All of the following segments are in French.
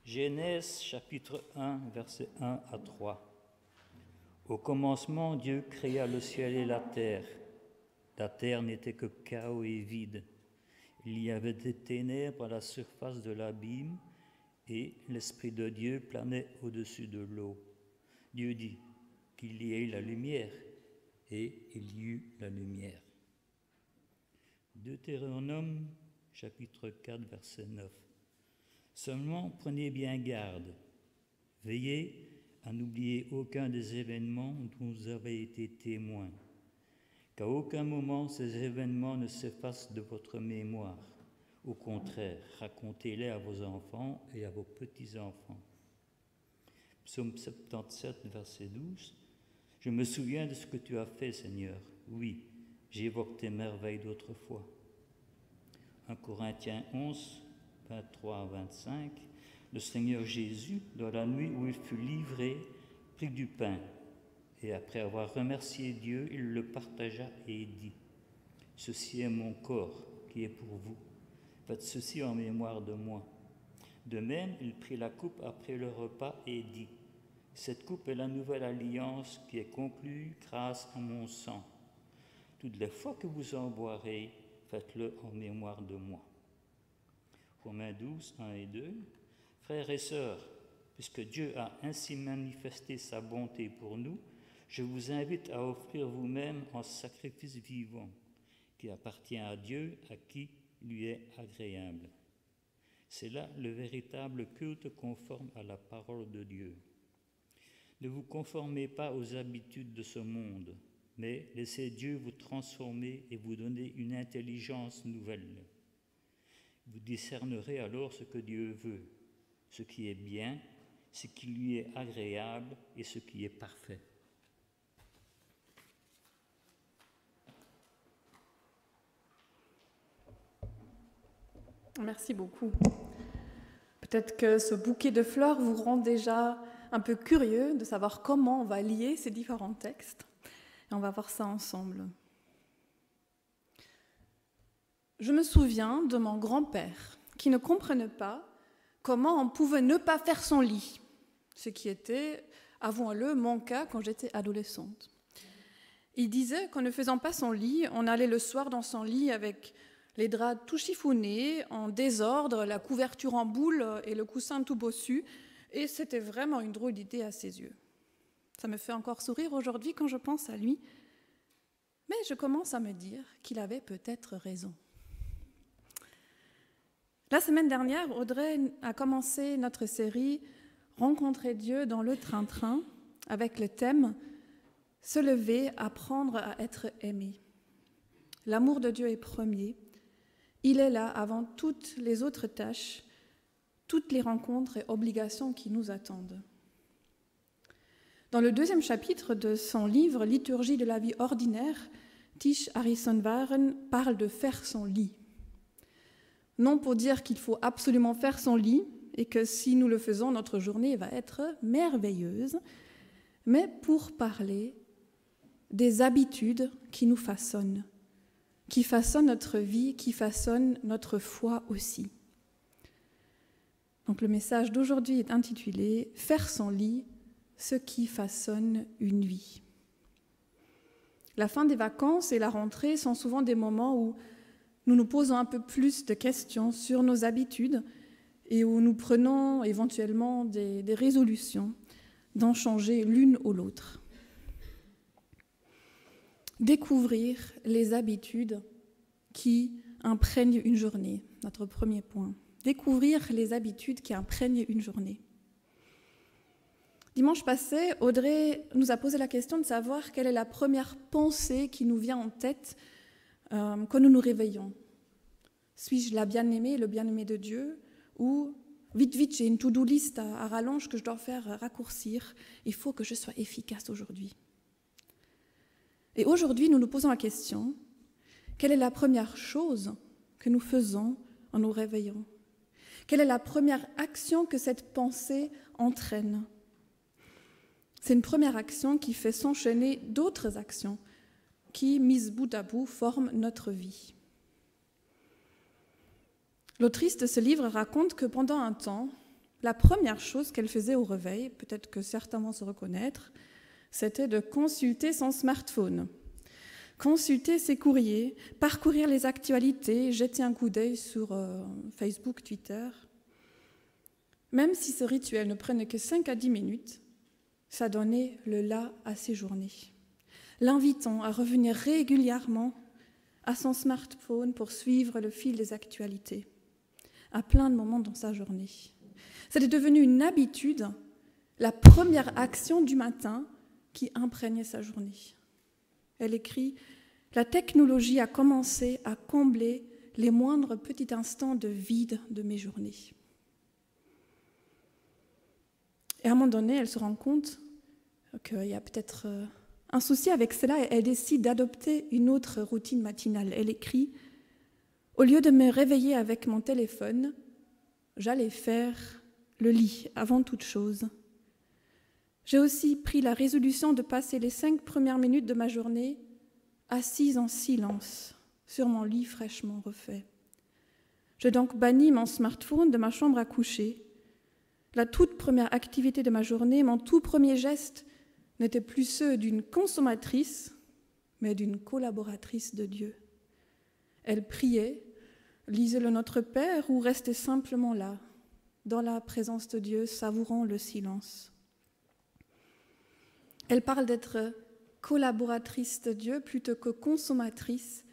Genèse chapitre 1, versets 1 à 3. Au commencement, Dieu créa le ciel et la terre. La terre n'était que chaos et vide. Il y avait des ténèbres à la surface de l'abîme et l'Esprit de Dieu planait au-dessus de l'eau. Dieu dit qu'il y ait la lumière et il y eut la lumière. Deutéronome chapitre 4, verset 9. Seulement prenez bien garde, veillez à n'oublier aucun des événements dont vous avez été témoins, qu'à aucun moment ces événements ne s'effacent de votre mémoire. Au contraire, racontez-les à vos enfants et à vos petits-enfants. Psaume 77, verset 12. Je me souviens de ce que tu as fait, Seigneur. Oui, j'évoque tes merveilles d'autrefois. 1 Corinthiens 11, 23 à 25. Le Seigneur Jésus, dans la nuit où il fut livré, prit du pain. Et après avoir remercié Dieu, il le partagea et dit : Ceci est mon corps qui est pour vous. Faites ceci en mémoire de moi. De même, il prit la coupe après le repas et dit : Cette coupe est la nouvelle alliance qui est conclue grâce à mon sang. Toutes les fois que vous en boirez, faites-le en mémoire de moi. Romains 12, 1 et 2. Frères et sœurs, puisque Dieu a ainsi manifesté sa bonté pour nous, je vous invite à offrir vous-même en sacrifice vivant, qui appartient à Dieu, à qui lui est agréable. C'est là le véritable culte conforme à la parole de Dieu. Ne vous conformez pas aux habitudes de ce monde, mais laissez Dieu vous transformer et vous donner une intelligence nouvelle. Vous discernerez alors ce que Dieu veut, ce qui est bien, ce qui lui est agréable et ce qui est parfait. Merci beaucoup. Peut-être que ce bouquet de fleurs vous rend déjà un peu curieux de savoir comment on va lier ces différents textes. Et on va voir ça ensemble. Je me souviens de mon grand-père qui ne comprenait pas comment on pouvait ne pas faire son lit, ce qui était, avouons-le, mon cas quand j'étais adolescente. Il disait qu'en ne faisant pas son lit, on allait le soir dans son lit avec les draps tout chiffonnés, en désordre, la couverture en boule et le coussin tout bossu, et c'était vraiment une drôle d'idée à ses yeux. Ça me fait encore sourire aujourd'hui quand je pense à lui, mais je commence à me dire qu'il avait peut-être raison. La semaine dernière, Audrey a commencé notre série « Rencontrer Dieu dans le train-train » avec le thème « Se lever, apprendre à être aimé ». L'amour de Dieu est premier. Il est là avant toutes les autres tâches, toutes les rencontres et obligations qui nous attendent. Dans le 2e chapitre de son livre « Liturgie de la vie ordinaire », Tish Harrison Warren parle de faire son lit. Non pour dire qu'il faut absolument faire son lit et que si nous le faisons, notre journée va être merveilleuse, mais pour parler des habitudes qui nous façonnent, qui façonnent notre vie, qui façonnent notre foi aussi. Donc le message d'aujourd'hui est intitulé « Faire son lit, ce qui façonne une vie ». La fin des vacances et la rentrée sont souvent des moments où nous nous posons un peu plus de questions sur nos habitudes et où nous prenons éventuellement des résolutions d'en changer l'une ou l'autre. Découvrir les habitudes qui imprègnent une journée, notre premier point. Découvrir les habitudes qui imprègnent une journée. Dimanche passé, Audrey nous a posé la question de savoir quelle est la première pensée qui nous vient en tête quand nous nous réveillons. Suis-je la bien-aimée, le bien-aimé de Dieu ? Ou vite, j'ai une to-do list à rallonge que je dois faire raccourcir. Il faut que je sois efficace aujourd'hui. Et aujourd'hui, nous nous posons la question, quelle est la première chose que nous faisons en nous réveillant ? Quelle est la première action que cette pensée entraîne ? C'est une première action qui fait s'enchaîner d'autres actions qui, mises bout à bout, forment notre vie. L'autrice de ce livre raconte que pendant un temps, la première chose qu'elle faisait au réveil, peut-être que certains vont se reconnaître, c'était de consulter son smartphone, consulter ses courriers, parcourir les actualités, jeter un coup d'œil sur Facebook, Twitter. Même si ce rituel ne prenait que 5 à 10 minutes, ça donnait le là à ses journées, l'invitant à revenir régulièrement à son smartphone pour suivre le fil des actualités, à plein de moments dans sa journée. C'était devenu une habitude, la première action du matin qui imprégnait sa journée. Elle écrit « La technologie a commencé à combler les moindres petits instants de vide de mes journées. » Et à un moment donné, elle se rend compte qu'il y a peut-être un souci avec cela et elle décide d'adopter une autre routine matinale. Elle écrit « Au lieu de me réveiller avec mon téléphone, j'allais faire le lit avant toute chose. J'ai aussi pris la résolution de passer les 5 premières minutes de ma journée assise en silence sur mon lit fraîchement refait. J'ai donc banni mon smartphone de ma chambre à coucher. La toute première activité de ma journée, mon tout premier geste, n'était plus ceux d'une consommatrice, mais d'une collaboratrice de Dieu. Elle priait, lisait le Notre Père ou restait simplement là, dans la présence de Dieu, savourant le silence. Elle parle d'être collaboratrice de Dieu plutôt que consommatrice,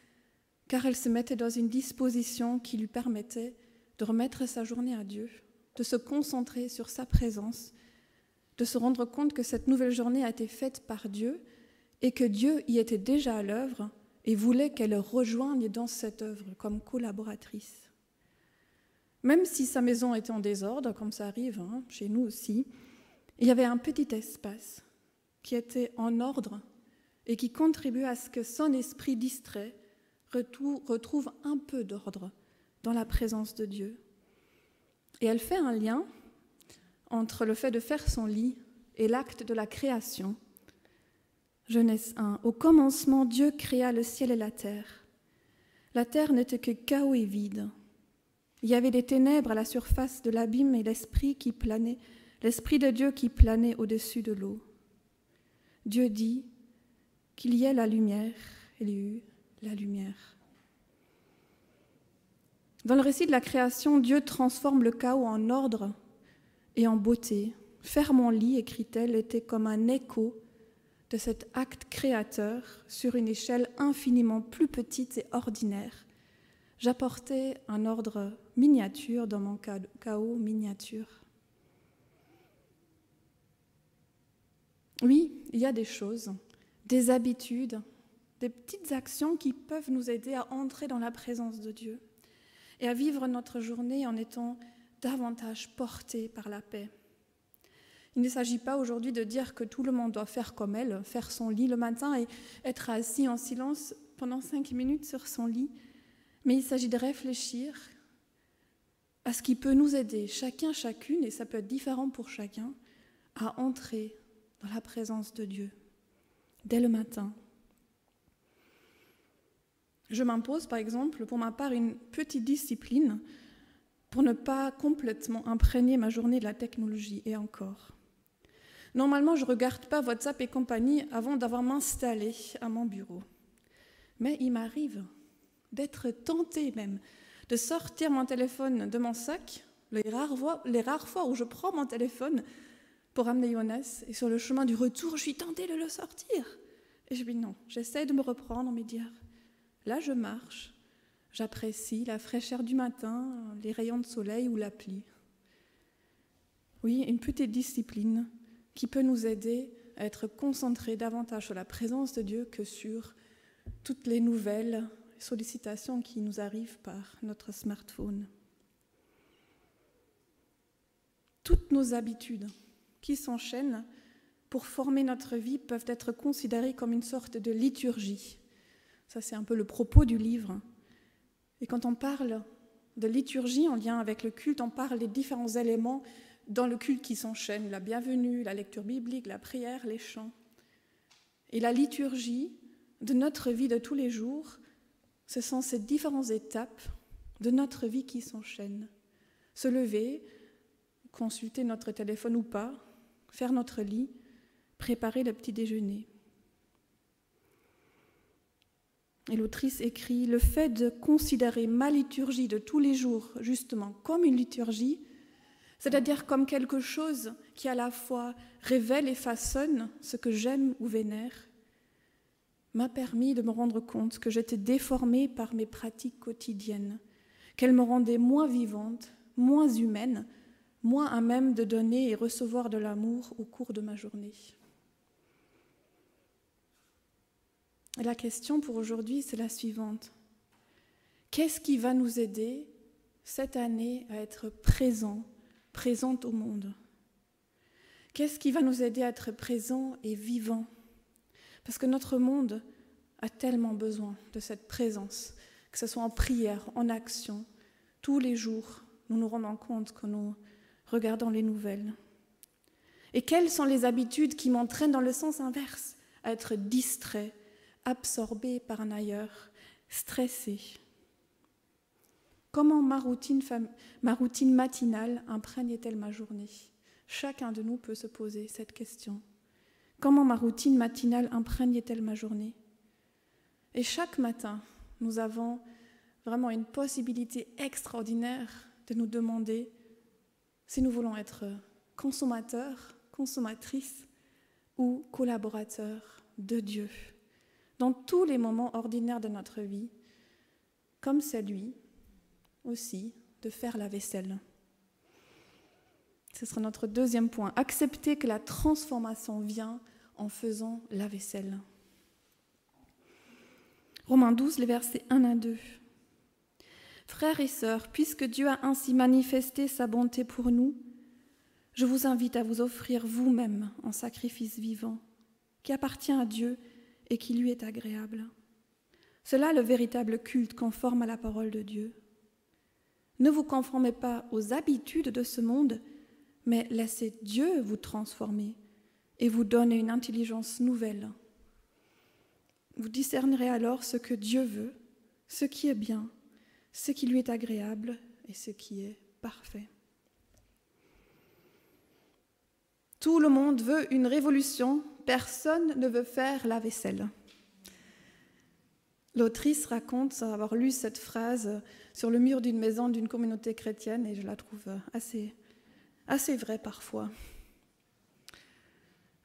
car elle se mettait dans une disposition qui lui permettait de remettre sa journée à Dieu, de se concentrer sur sa présence, de se rendre compte que cette nouvelle journée a été faite par Dieu et que Dieu y était déjà à l'œuvre et voulait qu'elle le rejoigne dans cette œuvre comme collaboratrice. Même si sa maison était en désordre, comme ça arrive chez nous aussi, il y avait un petit espace qui était en ordre et qui contribuait à ce que son esprit distrait retrouve un peu d'ordre dans la présence de Dieu. Et elle fait un lien entre le fait de faire son lit et l'acte de la création. Genèse 1. Au commencement, Dieu créa le ciel et la terre. La terre n'était que chaos et vide. Il y avait des ténèbres à la surface de l'abîme et l'esprit de Dieu qui planait au-dessus de l'eau. Dieu dit qu'il y ait la lumière, et il y eut la lumière. Dans le récit de la création, Dieu transforme le chaos en ordre et en beauté. Faire mon lit, écrit-elle, était comme un écho de cet acte créateur sur une échelle infiniment plus petite et ordinaire. J'apportais un ordre miniature dans mon chaos miniature. Oui, il y a des choses, des habitudes, des petites actions qui peuvent nous aider à entrer dans la présence de Dieu et à vivre notre journée en étant davantage portés par la paix. Il ne s'agit pas aujourd'hui de dire que tout le monde doit faire comme elle, faire son lit le matin et être assis en silence pendant 5 minutes sur son lit, mais il s'agit de réfléchir à ce qui peut nous aider, chacun, chacune, et ça peut être différent pour chacun, à entrer dans la présence de Dieu, dès le matin. Je m'impose, par exemple, pour ma part, une petite discipline pour ne pas complètement imprégner ma journée de la technologie, et encore. Normalement, je ne regarde pas WhatsApp et compagnie avant d'avoir m'installé à mon bureau. Mais il m'arrive d'être tentée même de sortir mon téléphone de mon sac, les rares fois où je prends mon téléphone pour amener Jonas, et sur le chemin du retour, je suis tentée de le sortir. Et je dis non, j'essaie de me reprendre, me dire, là je marche, j'apprécie la fraîcheur du matin, les rayons de soleil ou la pluie. Oui, une petite discipline qui peut nous aider à être concentrés davantage sur la présence de Dieu que sur toutes les nouvelles sollicitations qui nous arrivent par notre smartphone. Toutes nos habitudes qui s'enchaînent pour former notre vie peuvent être considérées comme une sorte de liturgie. Ça, c'est un peu le propos du livre. Et quand on parle de liturgie en lien avec le culte, on parle des différents éléments dans le culte qui s'enchaînent, la bienvenue, la lecture biblique, la prière, les chants. Et la liturgie de notre vie de tous les jours, ce sont ces différentes étapes de notre vie qui s'enchaînent. Se lever, consulter notre téléphone ou pas, faire notre lit, préparer le petit déjeuner. Et l'autrice écrit « Le fait de considérer ma liturgie de tous les jours, justement, comme une liturgie, c'est-à-dire comme quelque chose qui à la fois révèle et façonne ce que j'aime ou vénère, m'a permis de me rendre compte que j'étais déformée par mes pratiques quotidiennes, qu'elles me rendaient moins vivante, moins humaine, moins à même de donner et recevoir de l'amour au cours de ma journée. » Et la question pour aujourd'hui, c'est la suivante. Qu'est-ce qui va nous aider cette année à être présente au monde? Qu'est-ce qui va nous aider à être présents et vivants? Parce que notre monde a tellement besoin de cette présence, que ce soit en prière, en action. Tous les jours, nous nous rendons compte que nous regardons les nouvelles. Et quelles sont les habitudes qui m'entraînent dans le sens inverse, à être distrait, absorbé par un ailleurs, stressé? Comment ma routine matinale imprègne-t-elle ma journée? Chacun de nous peut se poser cette question. Comment ma routine matinale imprègne-t-elle ma journée? Et chaque matin, nous avons vraiment une possibilité extraordinaire de nous demander si nous voulons être consommateurs, consommatrices ou collaborateurs de Dieu dans tous les moments ordinaires de notre vie, comme celui aussi de faire la vaisselle. Ce sera notre deuxième point. Accepter que la transformation vient en faisant la vaisselle. Romains 12, les versets 1 à 2. Frères et sœurs, puisque Dieu a ainsi manifesté sa bonté pour nous, je vous invite à vous offrir vous-même en sacrifice vivant, qui appartient à Dieu et qui lui est agréable. C'est là le véritable culte conforme à la parole de Dieu. Ne vous conformez pas aux habitudes de ce monde, mais laissez Dieu vous transformer et vous donner une intelligence nouvelle. Vous discernerez alors ce que Dieu veut, ce qui est bien, ce qui lui est agréable et ce qui est parfait. Tout le monde veut une révolution, personne ne veut faire la vaisselle. L'autrice raconte avoir lu cette phrase sur le mur d'une maison d'une communauté chrétienne et je la trouve assez vraie parfois.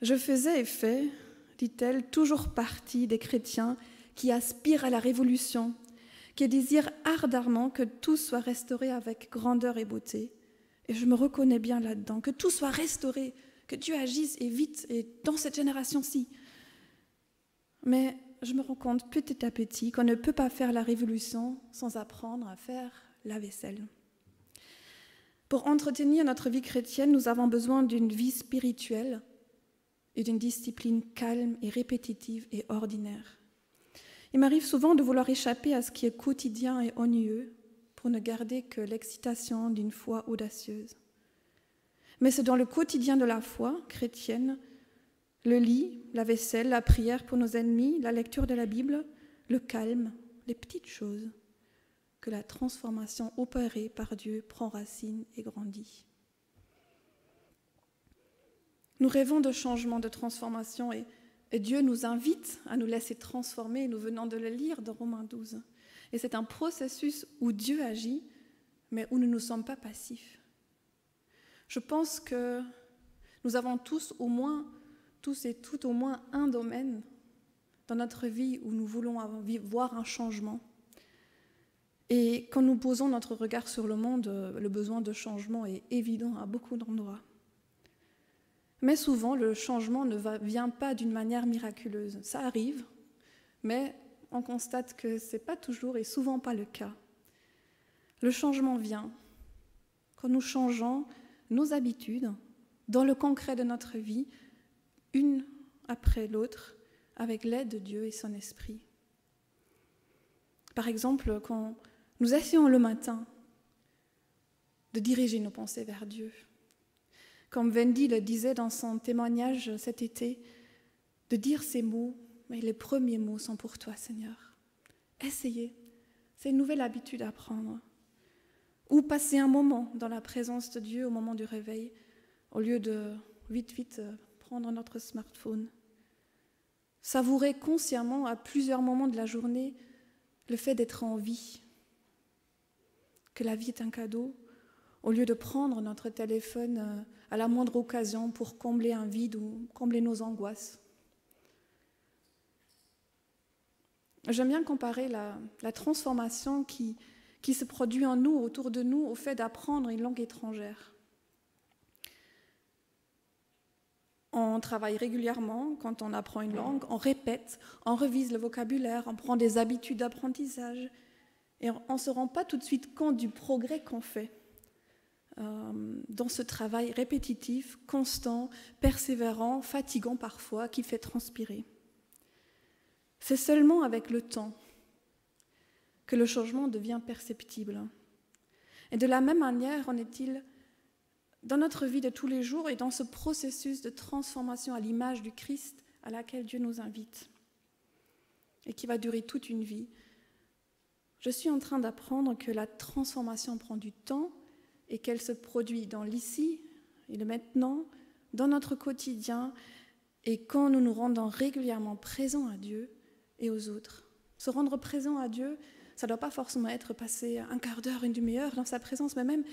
Je faisais et fais, dit-elle, toujours partie des chrétiens qui aspirent à la révolution, qui désirent ardemment que tout soit restauré avec grandeur et beauté. Et je me reconnais bien là-dedans, que tout soit restauré, que Dieu agisse et vite et dans cette génération-ci. Mais je me rends compte petit à petit qu'on ne peut pas faire la révolution sans apprendre à faire la vaisselle. Pour entretenir notre vie chrétienne, nous avons besoin d'une vie spirituelle et d'une discipline calme et répétitive et ordinaire. Il m'arrive souvent de vouloir échapper à ce qui est quotidien et ennuyeux pour ne garder que l'excitation d'une foi audacieuse. Mais c'est dans le quotidien de la foi chrétienne, le lit, la vaisselle, la prière pour nos ennemis, la lecture de la Bible, le calme, les petites choses, que la transformation opérée par Dieu prend racine et grandit. Nous rêvons de changement, de transformation et Dieu nous invite à nous laisser transformer. Nous venons de le lire dans Romains 12. Et c'est un processus où Dieu agit, mais où nous ne sommes pas passifs. Je pense que nous avons tous et toutes au moins un domaine dans notre vie où nous voulons voir un changement. Et quand nous posons notre regard sur le monde, le besoin de changement est évident à beaucoup d'endroits. Mais souvent, le changement ne vient pas d'une manière miraculeuse. Ça arrive, mais on constate que ce n'est pas toujours et souvent pas le cas. Le changement vient quand nous changeons nos habitudes dans le concret de notre vie, une après l'autre, avec l'aide de Dieu et son esprit. Par exemple, quand nous essayons le matin de diriger nos pensées vers Dieu, comme Wendy le disait dans son témoignage cet été, de dire ces mots, mais les premiers mots sont pour toi, Seigneur. Essayez, c'est une nouvelle habitude à prendre. Ou passer un moment dans la présence de Dieu au moment du réveil, au lieu de vite prendre notre smartphone. Savourer consciemment à plusieurs moments de la journée le fait d'être en vie, que la vie est un cadeau, au lieu de prendre notre téléphone à la moindre occasion pour combler un vide ou combler nos angoisses. J'aime bien comparer la transformation qui se produit en nous, autour de nous, au fait d'apprendre une langue étrangère. On travaille régulièrement quand on apprend une langue, on répète, on revise le vocabulaire, on prend des habitudes d'apprentissage et on ne se rend pas tout de suite compte du progrès qu'on fait dans ce travail répétitif, constant, persévérant, fatigant parfois, qui fait transpirer. C'est seulement avec le temps que le changement devient perceptible. Et de la même manière, en est-il dans notre vie de tous les jours et dans ce processus de transformation à l'image du Christ à laquelle Dieu nous invite et qui va durer toute une vie. Je suis en train d'apprendre que la transformation prend du temps et qu'elle se produit dans l'ici et le maintenant, dans notre quotidien et quand nous nous rendons régulièrement présents à Dieu et aux autres. Se rendre présent à Dieu, ça ne doit pas forcément être passer un quart d'heure, une demi-heure dans sa présence, mais même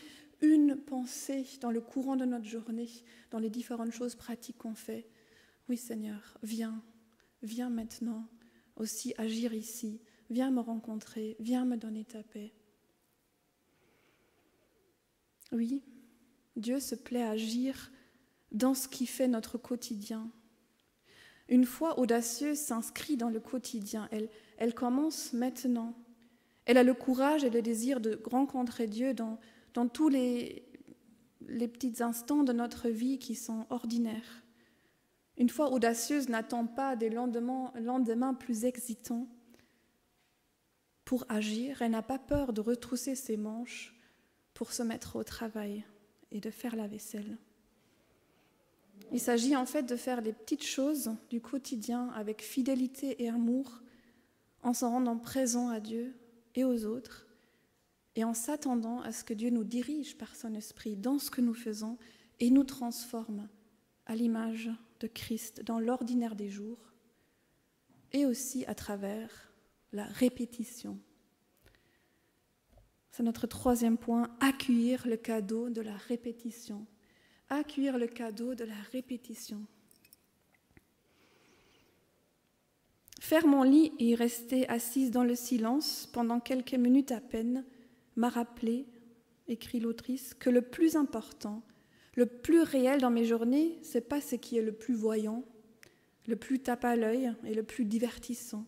une pensée dans le courant de notre journée, dans les différentes choses pratiques qu'on fait. Oui Seigneur, viens maintenant aussi agir ici, viens me rencontrer, viens me donner ta paix. Oui, Dieu se plaît à agir dans ce qui fait notre quotidien. Une foi audacieuse s'inscrit dans le quotidien, elle commence maintenant. Elle a le courage et le désir de rencontrer Dieu dans tous les petits instants de notre vie qui sont ordinaires. Une foi audacieuse n'attend pas des lendemains plus excitants pour agir. Elle n'a pas peur de retrousser ses manches pour se mettre au travail et de faire la vaisselle. Il s'agit en fait de faire les petites choses du quotidien avec fidélité et amour, en s'en rendant présent à Dieu et aux autres, et en s'attendant à ce que Dieu nous dirige par son esprit dans ce que nous faisons et nous transforme à l'image de Christ dans l'ordinaire des jours, et aussi à travers la répétition. C'est notre troisième point, accueillir le cadeau de la répétition. Accueillir le cadeau de la répétition. Faire mon lit et y rester assise dans le silence pendant quelques minutes à peine m'a rappelé, écrit l'autrice, que le plus important, le plus réel dans mes journées, ce n'est pas ce qui est le plus voyant, le plus tape à l'œil et le plus divertissant.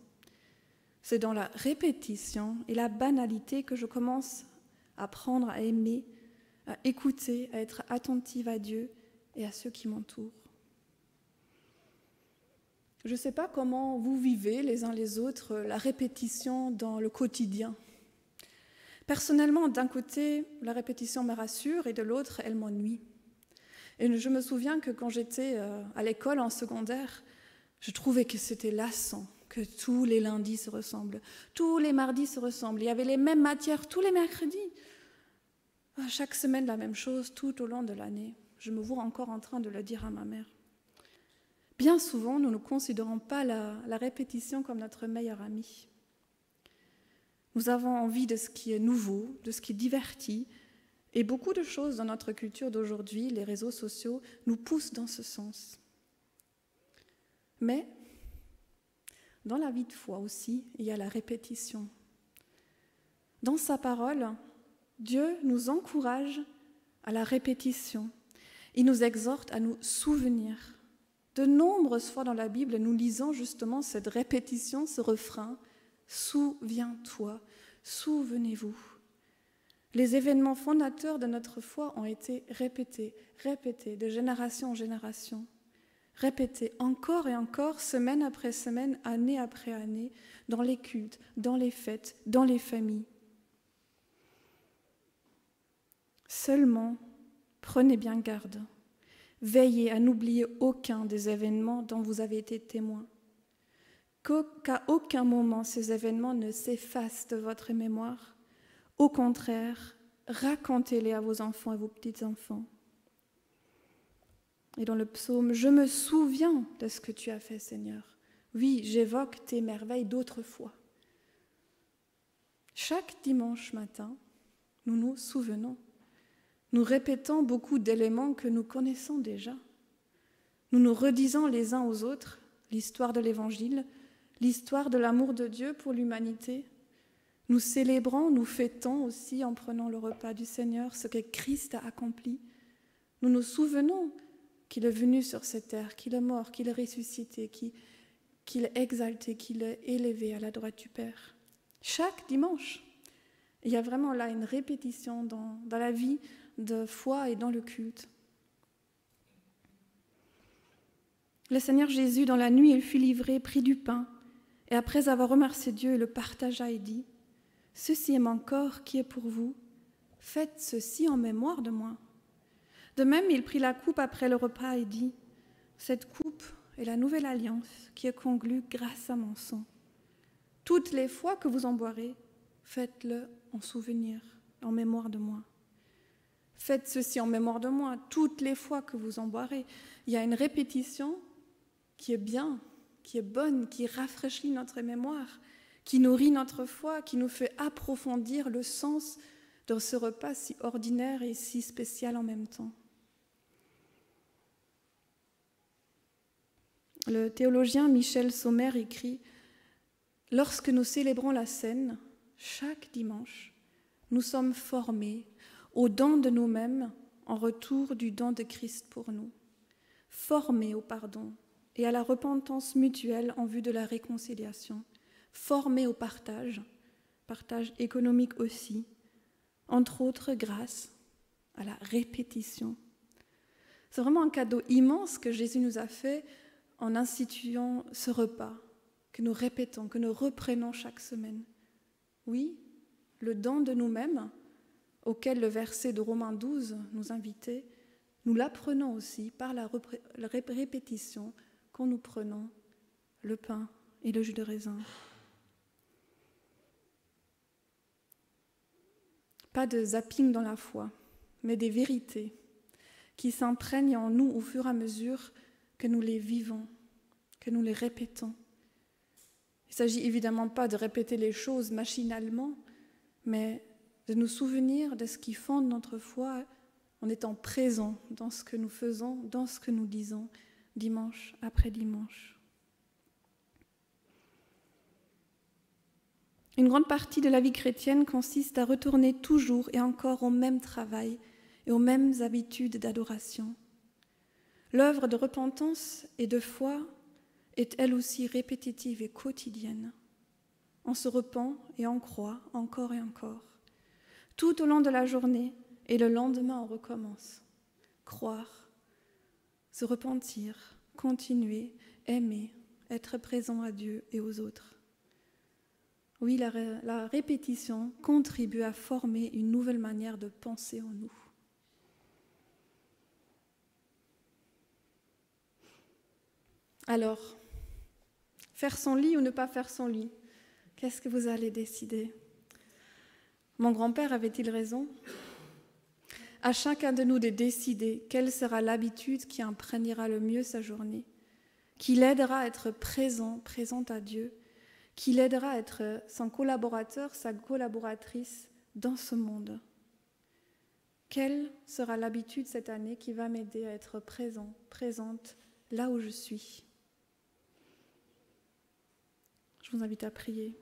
C'est dans la répétition et la banalité que je commence à apprendre à aimer, à écouter, à être attentive à Dieu et à ceux qui m'entourent. Je ne sais pas comment vous vivez les uns les autres la répétition dans le quotidien. Personnellement, d'un côté, la répétition me rassure et de l'autre, elle m'ennuie. Et je me souviens que quand j'étais à l'école en secondaire, je trouvais que c'était lassant, que tous les lundis se ressemblent, tous les mardis se ressemblent. Il y avait les mêmes matières tous les mercredis. Chaque semaine, la même chose, tout au long de l'année. Je me vois encore en train de le dire à ma mère. Bien souvent, nous ne considérons pas la répétition comme notre meilleur ami. Nous avons envie de ce qui est nouveau, de ce qui divertit, et beaucoup de choses dans notre culture d'aujourd'hui, les réseaux sociaux, nous poussent dans ce sens. Mais, dans la vie de foi aussi, il y a la répétition. Dans sa parole, Dieu nous encourage à la répétition. Il nous exhorte à nous souvenir. De nombreuses fois dans la Bible, nous lisons justement cette répétition, ce refrain « Souviens-toi, souvenez-vous ». Les événements fondateurs de notre foi ont été répétés de génération en génération, répétés encore et encore, semaine après semaine, année après année, dans les cultes, dans les fêtes, dans les familles. Seulement, prenez bien garde. Veillez à n'oublier aucun des événements dont vous avez été témoin. Qu'à aucun moment ces événements ne s'effacent de votre mémoire. Au contraire, racontez-les à vos enfants et vos petits-enfants. Et dans le psaume, je me souviens de ce que tu as fait, Seigneur. Oui, j'évoque tes merveilles d'autrefois. Chaque dimanche matin, nous nous souvenons. Nous répétons beaucoup d'éléments que nous connaissons déjà. Nous nous redisons les uns aux autres l'histoire de l'Évangile, l'histoire de l'amour de Dieu pour l'humanité. Nous célébrons, nous fêtons aussi en prenant le repas du Seigneur ce que Christ a accompli. Nous nous souvenons qu'il est venu sur cette terre, qu'il est mort, qu'il est ressuscité, qu'il est exalté, qu'il est élevé à la droite du Père. Chaque dimanche, il y a vraiment là une répétition dans la vie de foi et dans le culte. Le Seigneur Jésus, dans la nuit, il fut livré, prit du pain, et après avoir remercié Dieu, il le partagea et dit « Ceci est mon corps qui est pour vous, faites ceci en mémoire de moi. » De même, il prit la coupe après le repas et dit « Cette coupe est la nouvelle alliance qui est conclue grâce à mon sang. Toutes les fois que vous en boirez, faites-le en souvenir, en mémoire de moi. Faites ceci en mémoire de moi, toutes les fois que vous en boirez. » Il y a une répétition qui est bien, qui est bonne, qui rafraîchit notre mémoire, qui nourrit notre foi, qui nous fait approfondir le sens de ce repas si ordinaire et si spécial en même temps. Le théologien Michel Sommer écrit « Lorsque nous célébrons la scène, chaque dimanche, nous sommes formés au don de nous-mêmes en retour du don de Christ pour nous, formés au pardon et à la repentance mutuelle en vue de la réconciliation, formés au partage économique aussi, entre autres grâce à la répétition. » C'est vraiment un cadeau immense que Jésus nous a fait en instituant ce repas que nous répétons, que nous reprenons chaque semaine. Oui, le don de nous-mêmes, auquel le verset de Romains 12 nous invitait, nous l'apprenons aussi par la répétition quand nous prenons le pain et le jus de raisin. Pas de zapping dans la foi, mais des vérités qui s'imprègnent en nous au fur et à mesure que nous les vivons, que nous les répétons. Il ne s'agit évidemment pas de répéter les choses machinalement, mais de nous souvenir de ce qui fonde notre foi en étant présents dans ce que nous faisons, dans ce que nous disons, dimanche après dimanche. Une grande partie de la vie chrétienne consiste à retourner toujours et encore au même travail et aux mêmes habitudes d'adoration. L'œuvre de repentance et de foi est elle aussi répétitive et quotidienne. On se repent et on croit encore et encore. Tout au long de la journée et le lendemain on recommence. Croire, se repentir, continuer, aimer, être présent à Dieu et aux autres. Oui, la répétition contribue à former une nouvelle manière de penser en nous. Alors, faire son lit ou ne pas faire son lit, qu'est-ce que vous allez décider ? Mon grand-père avait-il raison ? À chacun de nous de décider quelle sera l'habitude qui imprégnera le mieux sa journée, qui l'aidera à être présente à Dieu, qui l'aidera à être son collaborateur, sa collaboratrice dans ce monde. Quelle sera l'habitude cette année qui va m'aider à être présente là où je suis ? Je vous invite à prier.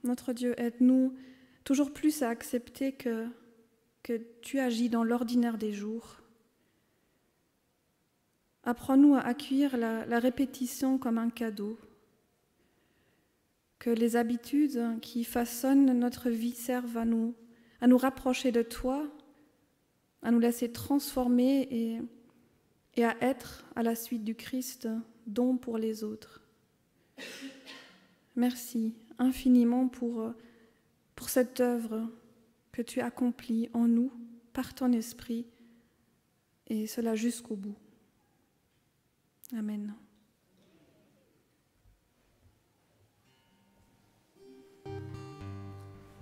Notre Dieu, aide-nous toujours plus à accepter que tu agis dans l'ordinaire des jours. Apprends-nous à accueillir la répétition comme un cadeau. Que les habitudes qui façonnent notre vie servent à nous rapprocher de toi, à nous laisser transformer et à être à la suite du Christ, don pour les autres. Merci infiniment pour cette œuvre que tu accomplis en nous, par ton esprit, et cela jusqu'au bout. Amen.